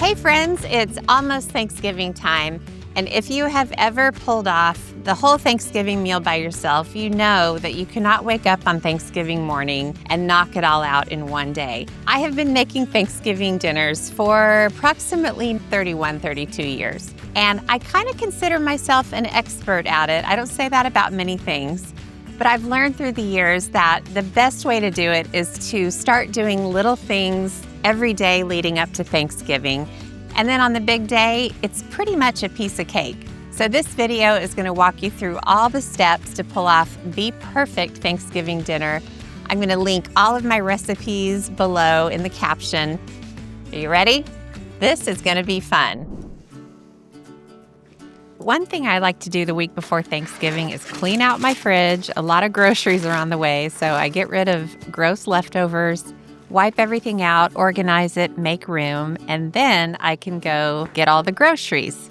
Hey friends, it's almost Thanksgiving time, and if you have ever pulled off the whole Thanksgiving meal by yourself, you know that you cannot wake up on Thanksgiving morning and knock it all out in one day. I have been making Thanksgiving dinners for approximately 32 years, and I kind of consider myself an expert at it. I don't say that about many things, but I've learned through the years that the best way to do it is to start doing little things every day leading up to Thanksgiving. And then on the big day, it's pretty much a piece of cake. So this video is going to walk you through all the steps to pull off the perfect Thanksgiving dinner. I'm going to link all of my recipes below in the caption. Are you ready? This is going to be fun. One thing I like to do the week before Thanksgiving is clean out my fridge. A lot of groceries are on the way, so I get rid of gross leftovers, wipe everything out, organize it, make room, and then I can go get all the groceries.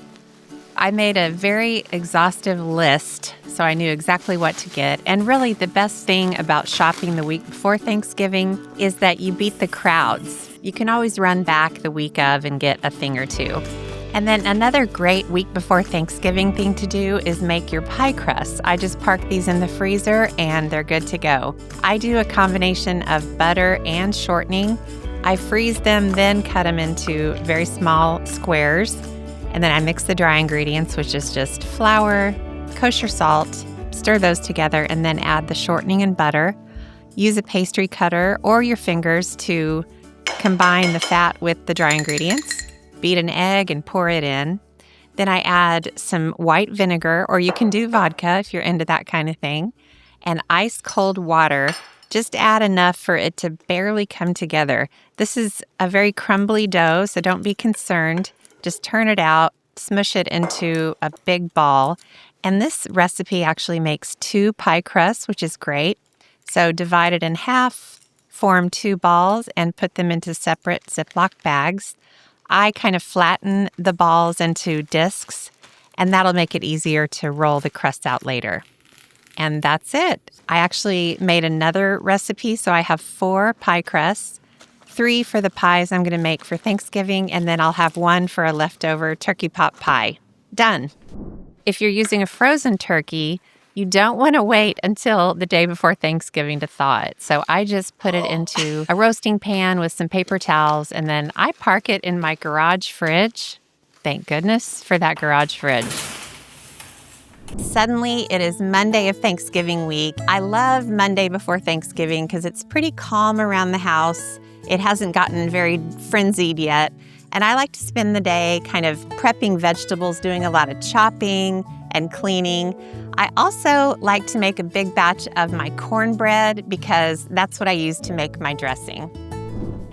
I made a very exhaustive list, so I knew exactly what to get. And really, the best thing about shopping the week before Thanksgiving is that you beat the crowds. You can always run back the week of and get a thing or two. And then another great week before Thanksgiving thing to do is make your pie crusts. I just park these in the freezer and they're good to go. I do a combination of butter and shortening. I freeze them, then cut them into very small squares. And then I mix the dry ingredients, which is just flour, kosher salt, stir those together, and then add the shortening and butter. Use a pastry cutter or your fingers to combine the fat with the dry ingredients. Beat an egg and pour it in. Then I add some white vinegar, or you can do vodka if you're into that kind of thing, and ice cold water. Just add enough for it to barely come together. This is a very crumbly dough, so don't be concerned. Just turn it out, smush it into a big ball. And this recipe actually makes 2 pie crusts, which is great. So divide it in half, form 2 balls, and put them into separate Ziploc bags. I kind of flatten the balls into discs, and that'll make it easier to roll the crust out later. And that's it. I actually made another recipe, so I have 4 pie crusts, 3 for the pies I'm going to make for Thanksgiving, and then I'll have 1 for a leftover turkey pot pie. Done. If you're using a frozen turkey, you don't want to wait until the day before Thanksgiving to thaw it. So I just put it into a roasting pan with some paper towels, and then I park it in my garage fridge. Thank goodness for that garage fridge. Suddenly, it is Monday of Thanksgiving week. I love Monday before Thanksgiving because it's pretty calm around the house. It hasn't gotten very frenzied yet. And I like to spend the day kind of prepping vegetables, doing a lot of chopping and cleaning. I also like to make a big batch of my cornbread because that's what I use to make my dressing.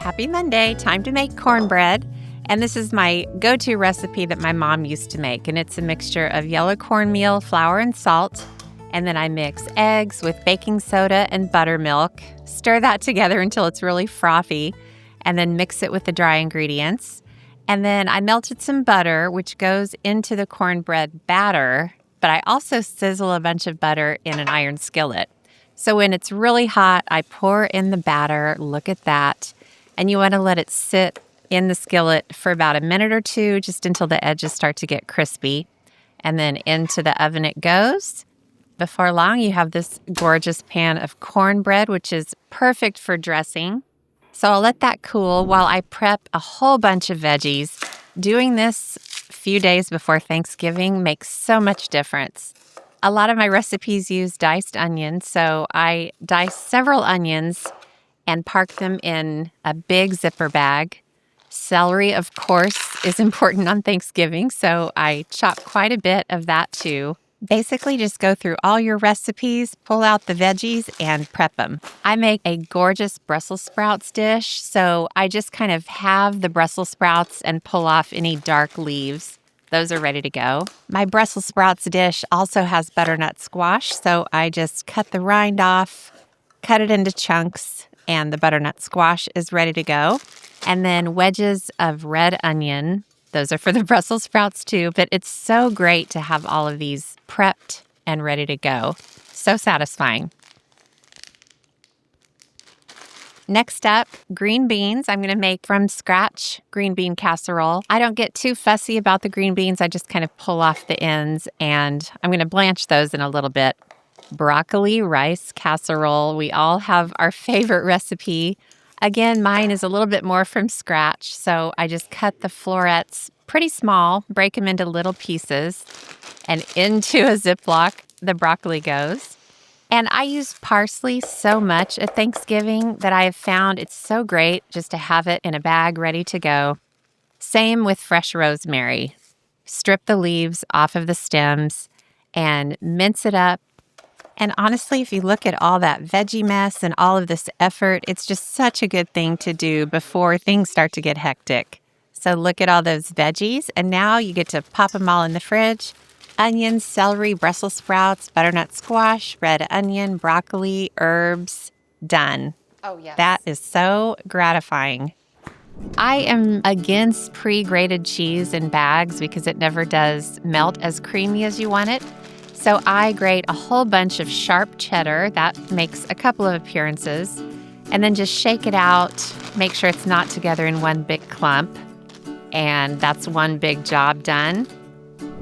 Happy Monday, time to make cornbread. And this is my go-to recipe that my mom used to make. And it's a mixture of yellow cornmeal, flour, and salt. And then I mix eggs with baking soda and buttermilk. Stir that together until it's really frothy. And then mix it with the dry ingredients. And then I melted some butter, which goes into the cornbread batter, but I also sizzle a bunch of butter in an iron skillet. So when it's really hot, I pour in the batter. Look at that. And you want to let it sit in the skillet for about a minute or 2, just until the edges start to get crispy. And then into the oven it goes. Before long, you have this gorgeous pan of cornbread, which is perfect for dressing. So I'll let that cool while I prep a whole bunch of veggies. Doing this a few days before Thanksgiving makes so much difference. A lot of my recipes use diced onions, so I dice several onions and park them in a big zipper bag. Celery, of course, is important on Thanksgiving, so I chop quite a bit of that too. Basically, just go through all your recipes, pull out the veggies, and prep them. I make a gorgeous Brussels sprouts dish, so I just kind of halve the Brussels sprouts and pull off any dark leaves. Those are ready to go. My Brussels sprouts dish also has butternut squash, so I just cut the rind off, cut it into chunks, and the butternut squash is ready to go. And then wedges of red onion. Those are for the Brussels sprouts too, but it's so great to have all of these prepped and ready to go. So satisfying. Next up, green beans. I'm going to make from scratch green bean casserole. I don't get too fussy about the green beans. I just kind of pull off the ends, and I'm going to blanch those in a little bit. Broccoli rice casserole. We all have our favorite recipe. Again, mine is a little bit more from scratch, so I just cut the florets pretty small, break them into little pieces, and into a Ziploc the broccoli goes. And I use parsley so much at Thanksgiving that I have found it's so great just to have it in a bag ready to go. Same with fresh rosemary. Strip the leaves off of the stems and mince it up. And honestly, if you look at all that veggie mess and all of this effort, it's just such a good thing to do before things start to get hectic. So look at all those veggies, and now you get to pop them all in the fridge. Onions, celery, Brussels sprouts, butternut squash, red onion, broccoli, herbs, done. Oh, yes. That is so gratifying. I am against pre-grated cheese in bags because it never does melt as creamy as you want it. So I grate a whole bunch of sharp cheddar. That makes a couple of appearances. And then just shake it out, make sure it's not together in one big clump. And that's one big job done.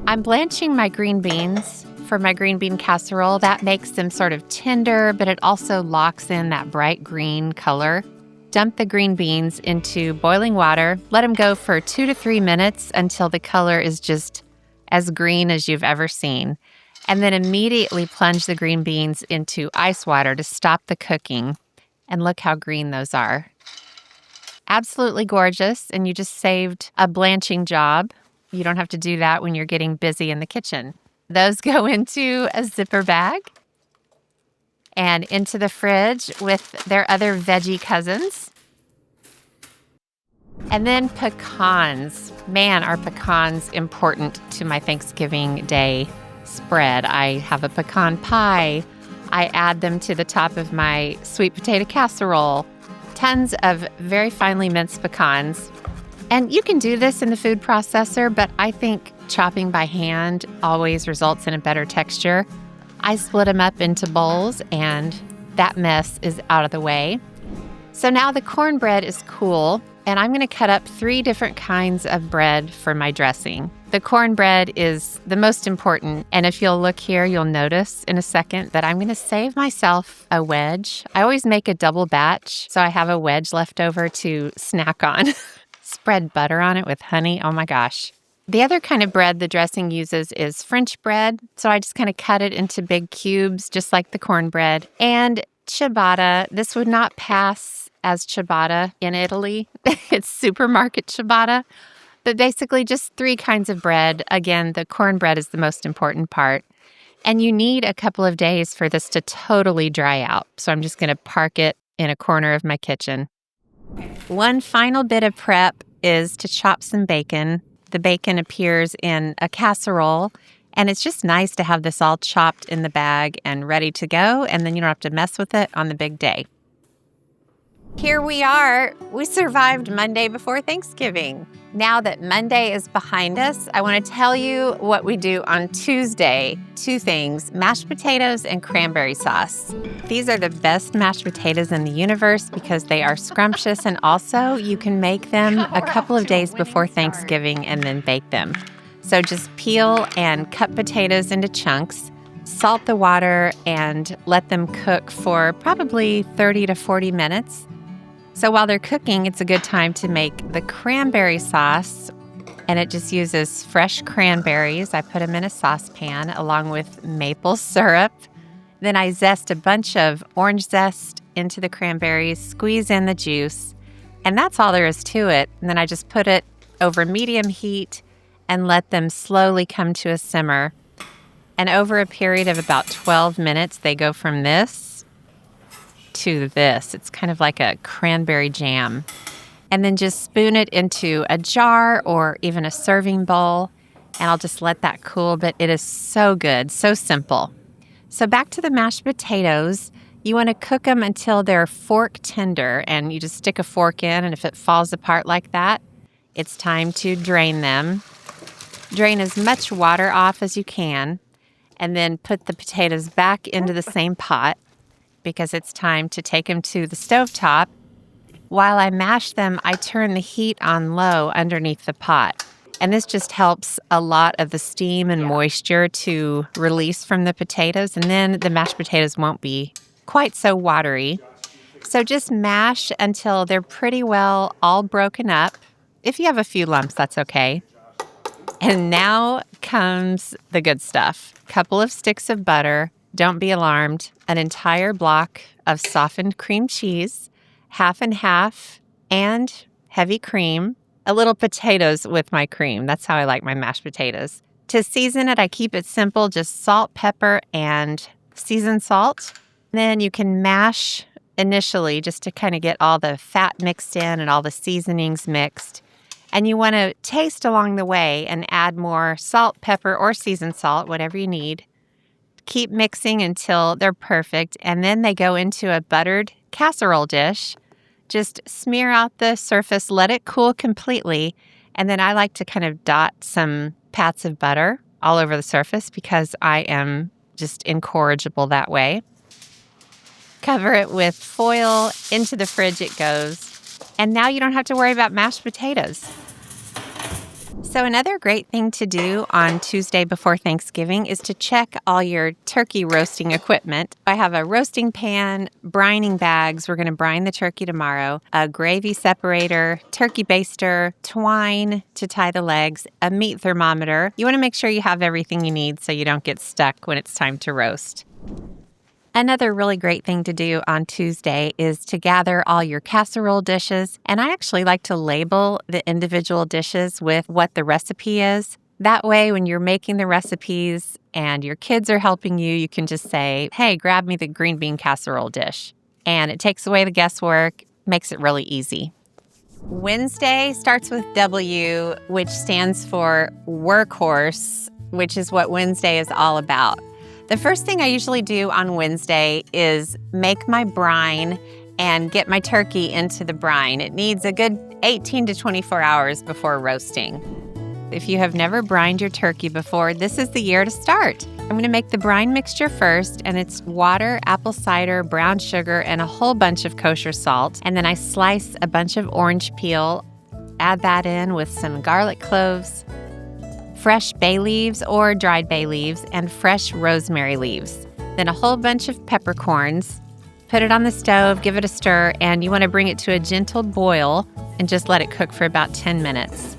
I'm blanching my green beans for my green bean casserole. That makes them sort of tender, but it also locks in that bright green color. Dump the green beans into boiling water. Let them go for 2 to 3 minutes until the color is just as green as you've ever seen. And then immediately plunge the green beans into ice water to stop the cooking. And look how green those are. Absolutely gorgeous, and you just saved a blanching job. You don't have to do that when you're getting busy in the kitchen. Those go into a zipper bag and into the fridge with their other veggie cousins. And then pecans. Man, are pecans important to my Thanksgiving Day spread. I have a pecan pie. I add them to the top of my sweet potato casserole. Tons of very finely minced pecans. And you can do this in the food processor, but I think chopping by hand always results in a better texture. I split them up into bowls, and that mess is out of the way. So now the cornbread is cool, and I'm going to cut up 3 different kinds of bread for my dressing. The cornbread is the most important, and if you'll look here, you'll notice in a second that I'm going to save myself a wedge. I always make a double batch, so I have a wedge left over to snack on. Spread butter on it with honey. Oh my gosh. The other kind of bread the dressing uses is French bread. So I just kind of cut it into big cubes, just like the cornbread. And ciabatta. This would not pass as ciabatta in Italy. It's supermarket ciabatta. But basically just 3 kinds of bread. Again, the cornbread is the most important part. And you need a couple of days for this to totally dry out. So I'm just going to park it in a corner of my kitchen. One final bit of prep is to chop some bacon. The bacon appears in a casserole, and it's just nice to have this all chopped in the bag and ready to go, and then you don't have to mess with it on the big day. Here we are. We survived Monday before Thanksgiving. Now that Monday is behind us, I want to tell you what we do on Tuesday. 2 things, mashed potatoes and cranberry sauce. These are the best mashed potatoes in the universe because they are scrumptious, and also you can make them a couple of days before Thanksgiving and then bake them. So just peel and cut potatoes into chunks, salt the water, and let them cook for probably 30 to 40 minutes. So while they're cooking, it's a good time to make the cranberry sauce, and it just uses fresh cranberries. I put them in a saucepan along with maple syrup. Then I zest a bunch of orange zest into the cranberries, squeeze in the juice, and that's all there is to it. And then I just put it over medium heat and let them slowly come to a simmer. And over a period of about 12 minutes, they go from this to this. It's kind of like a cranberry jam. And then just spoon it into a jar or even a serving bowl, and I'll just let that cool. But it is so good, so simple. So back to the mashed potatoes. You want to cook them until they're fork tender, and you just stick a fork in, and if it falls apart like that, it's time to drain them. Drain as much water off as you can, and then put the potatoes back into the same pot, because it's time to take them to the stovetop While I mash them, I turn the heat on low underneath the pot. And this just helps a lot of the steam and moisture to release from the potatoes, and then the mashed potatoes won't be quite so watery. So just mash until they're pretty well all broken up. If you have a few lumps, that's okay. And now comes the good stuff. Couple of sticks of butter, don't be alarmed, an entire block of softened cream cheese, half and half, and heavy cream. A little potatoes with my cream. That's how I like my mashed potatoes. To season it, I keep it simple, just salt, pepper, and seasoned salt. Then you can mash initially just to kind of get all the fat mixed in and all the seasonings mixed. And you want to taste along the way and add more salt, pepper, or seasoned salt, whatever you need. Keep mixing until they're perfect, and then they go into a buttered casserole dish. Just smear out the surface, let it cool completely, and then I like to kind of dot some pats of butter all over the surface because I am just incorrigible that way. Cover it with foil, into the fridge it goes, and now you don't have to worry about mashed potatoes. So another great thing to do on Tuesday before Thanksgiving is to check all your turkey roasting equipment. I have a roasting pan, brining bags. We're going to brine the turkey tomorrow, a gravy separator, turkey baster, twine to tie the legs, a meat thermometer. You want to make sure you have everything you need so you don't get stuck when it's time to roast. Another really great thing to do on Tuesday is to gather all your casserole dishes, and I actually like to label the individual dishes with what the recipe is. That way, when you're making the recipes and your kids are helping you, you can just say, hey, grab me the green bean casserole dish. And it takes away the guesswork, makes it really easy. Wednesday starts with W, which stands for workhorse, which is what Wednesday is all about. The first thing I usually do on Wednesday is make my brine and get my turkey into the brine. It needs a good 18 to 24 hours before roasting. If you have never brined your turkey before, this is the year to start. I'm going to make the brine mixture first, and it's water, apple cider, brown sugar, and a whole bunch of kosher salt. And then I slice a bunch of orange peel, add that in with some garlic cloves, fresh bay leaves or dried bay leaves, and fresh rosemary leaves. Then a whole bunch of peppercorns. Put it on the stove, give it a stir, and you want to bring it to a gentle boil and just let it cook for about 10 minutes.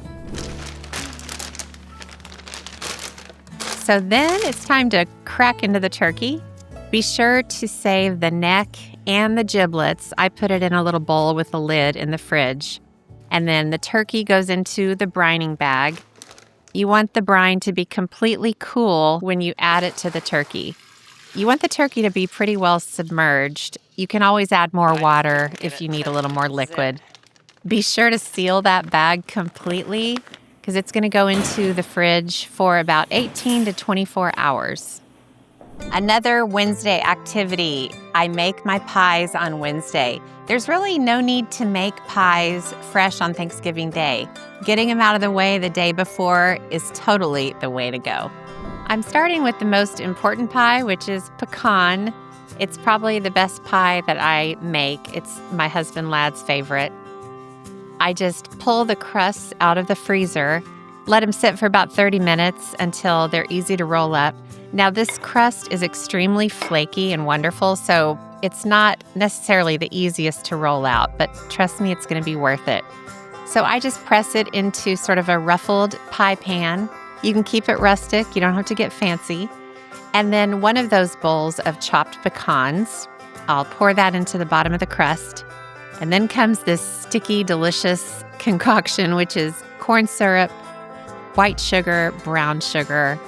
So then it's time to crack into the turkey. Be sure to save the neck and the giblets. I put it in a little bowl with a lid in the fridge. And then the turkey goes into the brining bag. You want the brine to be completely cool when you add it to the turkey. You want the turkey to be pretty well submerged. You can always add more water if you need a little more liquid. Be sure to seal that bag completely because it's going to go into the fridge for about 18 to 24 hours. Another Wednesday activity, I make my pies on Wednesday. There's really no need to make pies fresh on Thanksgiving Day. Getting them out of the way the day before is totally the way to go. I'm starting with the most important pie, which is pecan. It's probably the best pie that I make. It's my husband Lad's favorite. I just pull the crusts out of the freezer, let them sit for about 30 minutes until they're easy to roll up. Now, this crust is extremely flaky and wonderful, so it's not necessarily the easiest to roll out, but trust me, it's going to be worth it. So I just press it into sort of a ruffled pie pan. You can keep it rustic. You don't have to get fancy. And then one of those bowls of chopped pecans, I'll pour that into the bottom of the crust. And then comes this sticky, delicious concoction, which is corn syrup, white sugar, brown sugar,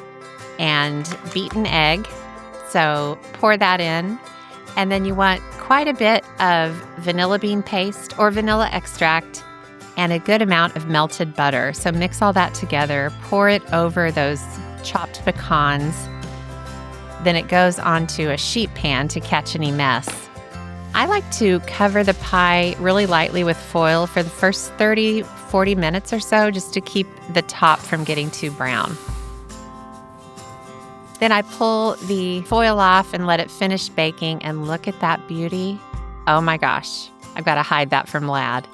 and beaten egg. So pour that in. And then you want quite a bit of vanilla bean paste or vanilla extract and a good amount of melted butter. So mix all that together, pour it over those chopped pecans. Then it goes onto a sheet pan to catch any mess. I like to cover the pie really lightly with foil for the first 30, 40 minutes or so, just to keep the top from getting too brown. Then I pull the foil off and let it finish baking, and look at that beauty. Oh my gosh. I've got to hide that from Lad.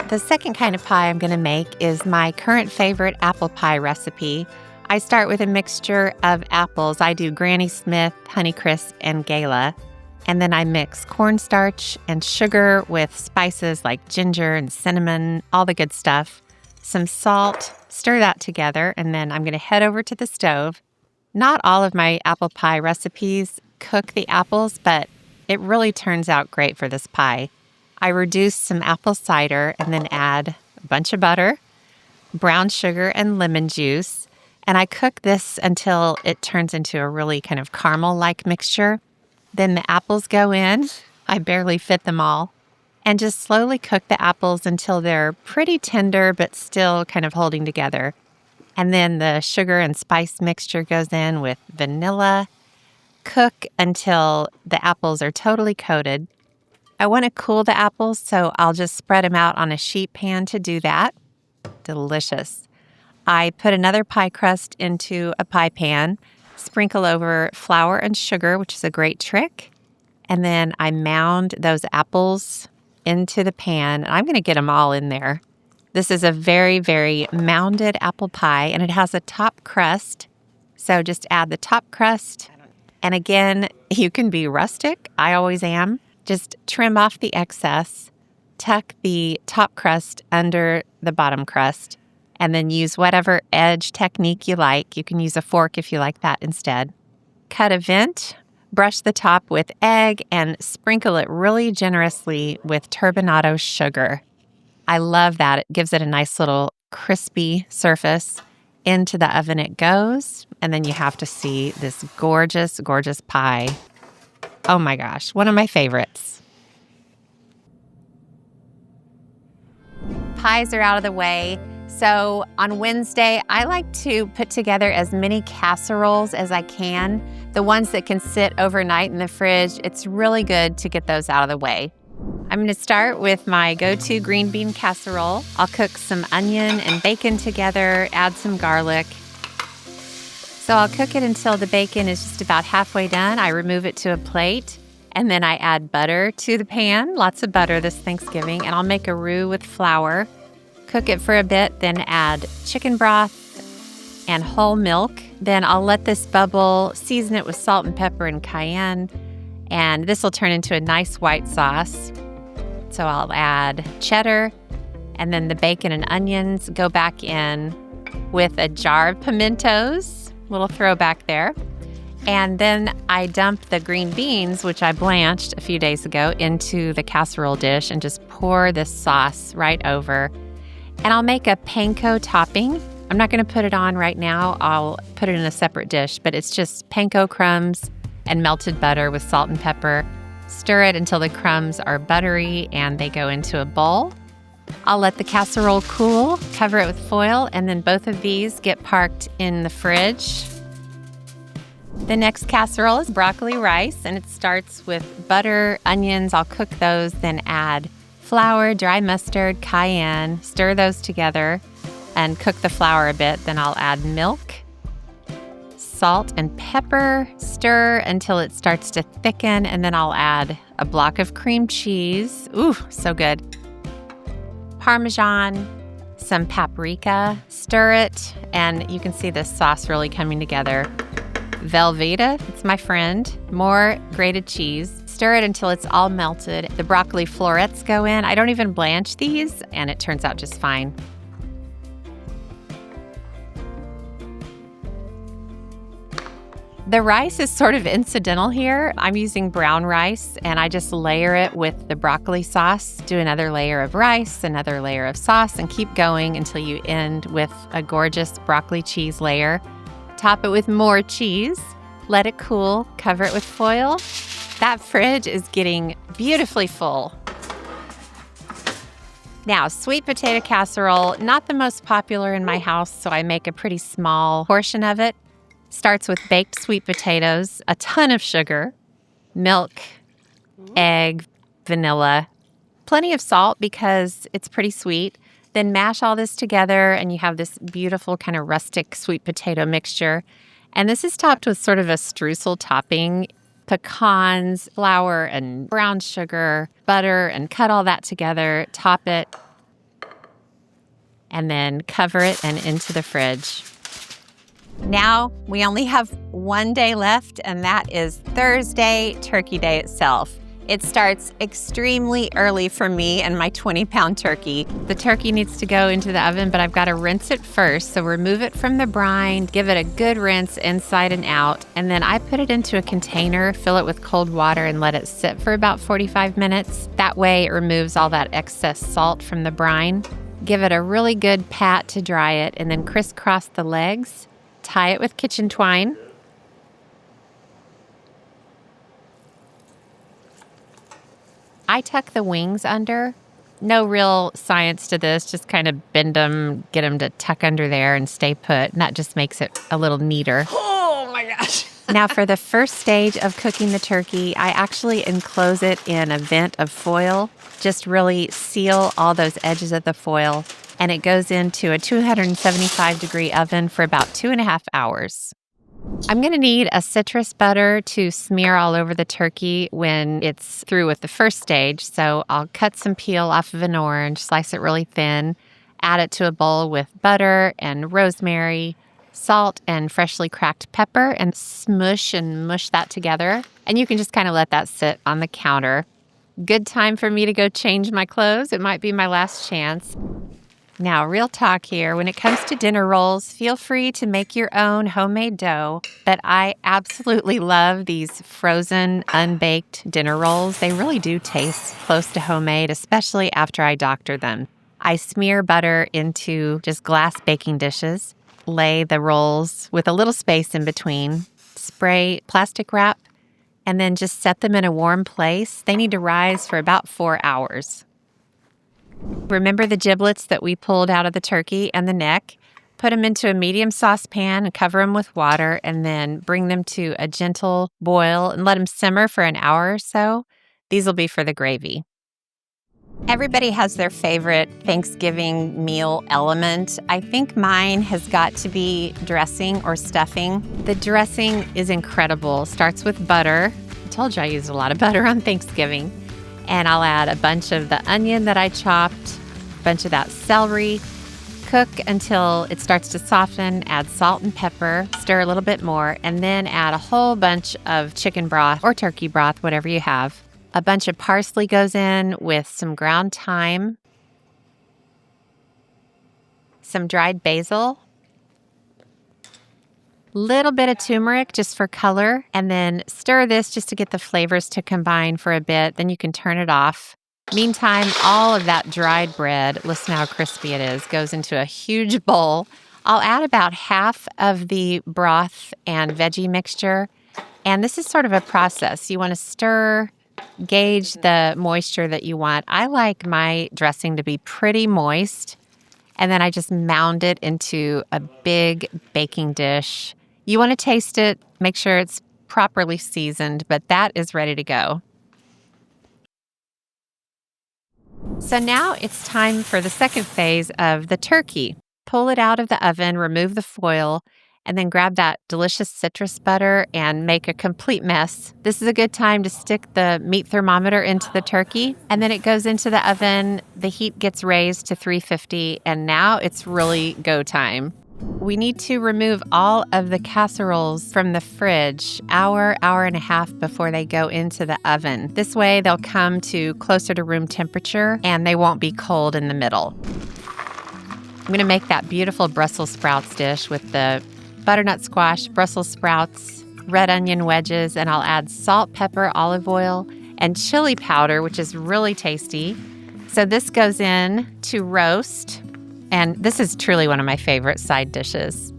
The second kind of pie I'm going to make is my current favorite apple pie recipe. I start with a mixture of apples. I do Granny Smith, Honeycrisp, and Gala. And then I mix cornstarch and sugar with spices like ginger and cinnamon, all the good stuff. Some salt, stir that together, and then I'm going to head over to the stove. Not all of my apple pie recipes cook the apples, but it really turns out great for this pie. I reduce some apple cider and then add a bunch of butter, brown sugar, and lemon juice. And I cook this until it turns into a really kind of caramel-like mixture. Then the apples go in. I barely fit them all. And just slowly cook the apples until they're pretty tender but still kind of holding together. And then the sugar and spice mixture goes in with vanilla. Cook until the apples are totally coated. I want to cool the apples, so I'll just spread them out on a sheet pan to do that. Delicious. I put another pie crust into a pie pan, sprinkle over flour and sugar, which is a great trick. And then I mound those apples into the pan. I'm going to get them all in there. This is a very, very mounded apple pie, and it has a top crust. So just add the top crust. And again, you can be rustic. I always am. Just trim off the excess, tuck the top crust under the bottom crust, and then use whatever edge technique you like. You can use a fork if you like that instead. Cut a vent, brush the top with egg, and sprinkle it really generously with turbinado sugar. I love that. It gives it a nice little crispy surface. Into the oven it goes, and then you have to see this gorgeous, gorgeous pie. Oh my gosh, one of my favorites. Pies are out of the way. So on Wednesday, I like to put together as many casseroles as I can. The ones that can sit overnight in the fridge, it's really good to get those out of the way. I'm going to start with my go-to green bean casserole. I'll cook some onion and bacon together, add some garlic. So I'll cook it until the bacon is just about halfway done. I remove it to a plate, and then I add butter to the pan, lots of butter this Thanksgiving, and I'll make a roux with flour. Cook it for a bit, then add chicken broth and whole milk. Then I'll let this bubble, season it with salt and pepper and cayenne, and this will turn into a nice white sauce. So I'll add cheddar, and then the bacon and onions go back in with a jar of pimentos, little throwback there. And then I dump the green beans, which I blanched a few days ago, into the casserole dish and just pour this sauce right over. And I'll make a panko topping. I'm not going to put it on right now. I'll put it in a separate dish, but it's just panko crumbs and melted butter with salt and pepper. Stir it until the crumbs are buttery and they go into a bowl. I'll let the casserole cool, cover it with foil, and then both of these get parked in the fridge. The next casserole is broccoli rice, and it starts with butter, onions. I'll cook those, then add flour, dry mustard, cayenne, stir those together, and cook the flour a bit. Then I'll add milk, salt, and pepper, stir until it starts to thicken, and then I'll add a block of cream cheese. Ooh, so good. Parmesan, some paprika, stir it, and you can see this sauce really coming together. Velveeta, it's my friend. More grated cheese. Stir it until it's all melted. The broccoli florets go in. I don't even blanch these, and it turns out just fine. The rice is sort of incidental here. I'm using brown rice, and I just layer it with the broccoli sauce. Do another layer of rice, another layer of sauce, and keep going until you end with a gorgeous broccoli cheese layer. Top it with more cheese. Let it cool. Cover it with foil. That fridge is getting beautifully full. Now, sweet potato casserole, not the most popular in my house, so I make a pretty small portion of it. Starts with baked sweet potatoes, a ton of sugar, milk, egg, vanilla, plenty of salt because it's pretty sweet. Then mash all this together and you have this beautiful kind of rustic sweet potato mixture. And this is topped with sort of a streusel topping. pecans, flour and brown sugar, butter, and cut all that together, top it, and then cover it and into the fridge. Now we only have one day left, and that is Thursday, Turkey Day itself. It starts extremely early for me and my 20-pound turkey. The turkey needs to go into the oven, but I've got to rinse it first. So remove it from the brine, give it a good rinse inside and out, and then I put it into a container, fill it with cold water, and let it sit for about 45 minutes. That way it removes all that excess salt from the brine. Give it a really good pat to dry it, and then crisscross the legs. Tie it with kitchen twine. I tuck the wings under. No real science to this, just kind of bend them, get them to tuck under there and stay put. And that just makes it a little neater. Oh my gosh. Now for the first stage of cooking the turkey, I actually enclose it in a vent of foil. Just really seal all those edges of the foil. And it goes into a 275-degree oven for about 2.5 hours. I'm going to need a citrus butter to smear all over the turkey when it's through with the first stage. So I'll cut some peel off of an orange, slice it really thin, add it to a bowl with butter and rosemary, salt and freshly cracked pepper, and smush and mush that together. And you can just kind of let that sit on the counter. Good time for me to go change my clothes. It might be my last chance. Now, real talk here. When it comes to dinner rolls, feel free to make your own homemade dough, but I absolutely love these frozen, unbaked dinner rolls. They really do taste close to homemade, especially after I doctor them. I smear butter into just glass baking dishes, lay the rolls with a little space in between, spray plastic wrap, and then just set them in a warm place. They need to rise for about 4 hours. Remember the giblets that we pulled out of the turkey and the neck? Put them into a medium saucepan and cover them with water, and then bring them to a gentle boil and let them simmer for an hour or so. These will be for the gravy. Everybody has their favorite Thanksgiving meal element. I think mine has got to be dressing or stuffing. The dressing is incredible. Starts with butter. I told you I used a lot of butter on Thanksgiving. And I'll add a bunch of the onion that I chopped, a bunch of that celery. Cook until it starts to soften, add salt and pepper, stir a little bit more, and then add a whole bunch of chicken broth or turkey broth, whatever you have. A bunch of parsley goes in with some ground thyme, some dried basil, little bit of turmeric just for color, and then stir this just to get the flavors to combine for a bit. Then you can turn it off. Meantime, all of that dried bread, listen how crispy it is, goes into a huge bowl. I'll add about half of the broth and veggie mixture. And this is sort of a process. You want to stir, gauge the moisture that you want. I like my dressing to be pretty moist. And then I just mound it into a big baking dish. You want to taste it, make sure it's properly seasoned, but that is ready to go. So now it's time for the second phase of the turkey. Pull it out of the oven, remove the foil, and then grab that delicious citrus butter and make a complete mess. This is a good time to stick the meat thermometer into the turkey, and then it goes into the oven. The heat gets raised to 350, and now it's really go time. We need to remove all of the casseroles from the fridge hour and a half before they go into the oven. This way they'll come to closer to room temperature and they won't be cold in the middle. I'm going to make that beautiful Brussels sprouts dish with the butternut squash, Brussels sprouts, red onion wedges, and I'll add salt, pepper, olive oil, and chili powder, which is really tasty. So this goes in to roast. And this is truly one of my favorite side dishes.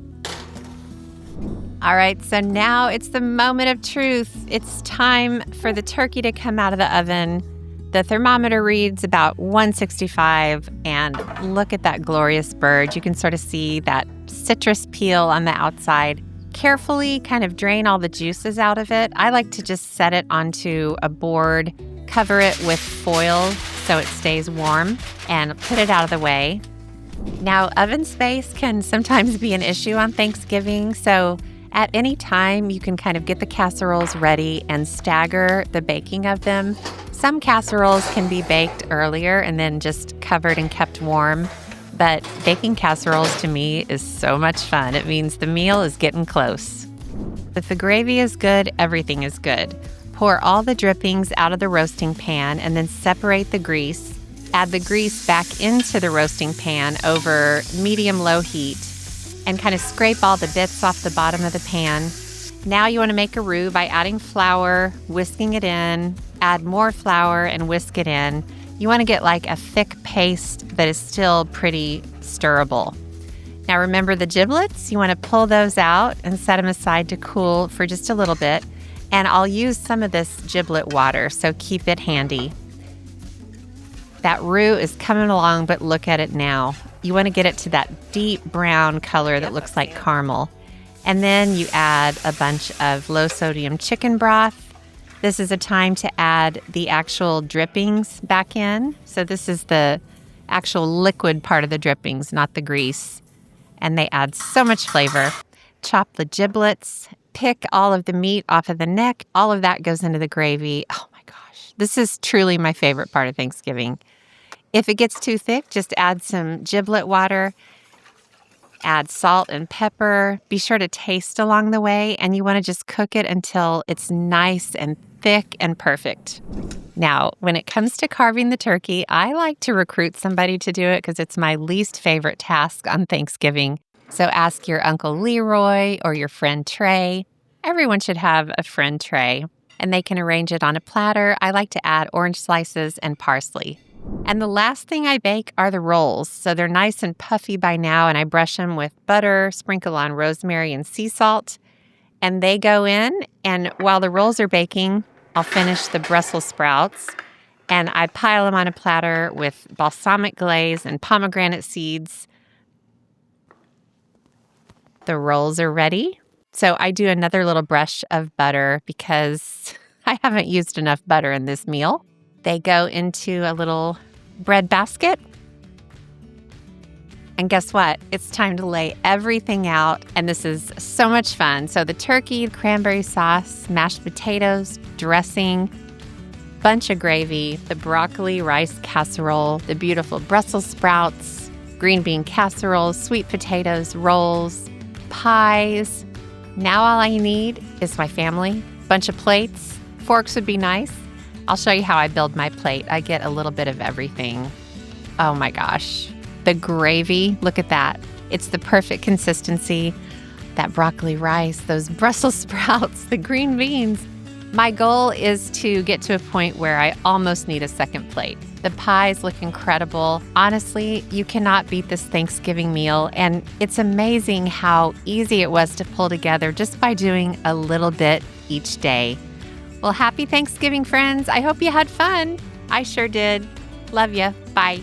All right, so now it's the moment of truth. It's time for the turkey to come out of the oven. The thermometer reads about 165, and look at that glorious bird. You can sort of see that citrus peel on the outside. Carefully kind of drain all the juices out of it. I like to just set it onto a board, cover it with foil so it stays warm, and put it out of the way. Now, oven space can sometimes be an issue on Thanksgiving, so At any time, you can kind of get the casseroles ready and stagger the baking of them. Some casseroles can be baked earlier and then just covered and kept warm. But baking casseroles to me is so much fun. It means the meal is getting close. If the gravy is good, everything is good. Pour all the drippings out of the roasting pan and then separate the grease. Add the grease back into the roasting pan over medium-low heat and kind of scrape all the bits off the bottom of the pan. Now you want to make a roux by adding flour, whisking it in, add more flour and whisk it in. You want to get like a thick paste that is still pretty stirrable. Now remember the giblets? You want to pull those out and set them aside to cool for just a little bit. And I'll use some of this giblet water, so keep it handy. That roux is coming along, but look at it now. You want to get it to that deep brown color that looks like caramel. And then you add a bunch of low-sodium chicken broth. This is a time to add the actual drippings back in. So this is the actual liquid part of the drippings, not the grease. And they add so much flavor. Chop the giblets, pick all of the meat off of the neck. All of that goes into the gravy. Oh my gosh, this is truly my favorite part of Thanksgiving. If it gets too thick, just add some giblet water. Add salt and pepper. Be sure to taste along the way, and you want to just cook it until it's nice and thick and perfect. Now, when it comes to carving the turkey, I like to recruit somebody to do it because it's my least favorite task on Thanksgiving. So ask your Uncle Leroy or your friend Trey. Everyone should have a friend Trey, and they can arrange it on a platter. I like to add orange slices and parsley. And the last thing I bake are the rolls. So they're nice and puffy by now, and I brush them with butter, sprinkle on rosemary and sea salt, and they go in. And while the rolls are baking, I'll finish the Brussels sprouts, and I pile them on a platter with balsamic glaze and pomegranate seeds. The rolls are ready. So I do another little brush of butter because I haven't used enough butter in this meal. They go into a little bread basket. And guess what? It's time to lay everything out, and this is so much fun. So the turkey, cranberry sauce, mashed potatoes, dressing, bunch of gravy, the broccoli rice casserole, the beautiful Brussels sprouts, green bean casserole, sweet potatoes, rolls, pies. Now all I need is my family, bunch of plates. Forks would be nice. I'll show you how I build my plate. I get a little bit of everything. Oh my gosh. The gravy, look at that. It's the perfect consistency. That broccoli rice, those Brussels sprouts, the green beans. My goal is to get to a point where I almost need a second plate. The pies look incredible. Honestly, you cannot beat this Thanksgiving meal, and it's amazing how easy it was to pull together just by doing a little bit each day. Well, happy Thanksgiving, friends. I hope you had fun. I sure did. Love ya. Bye.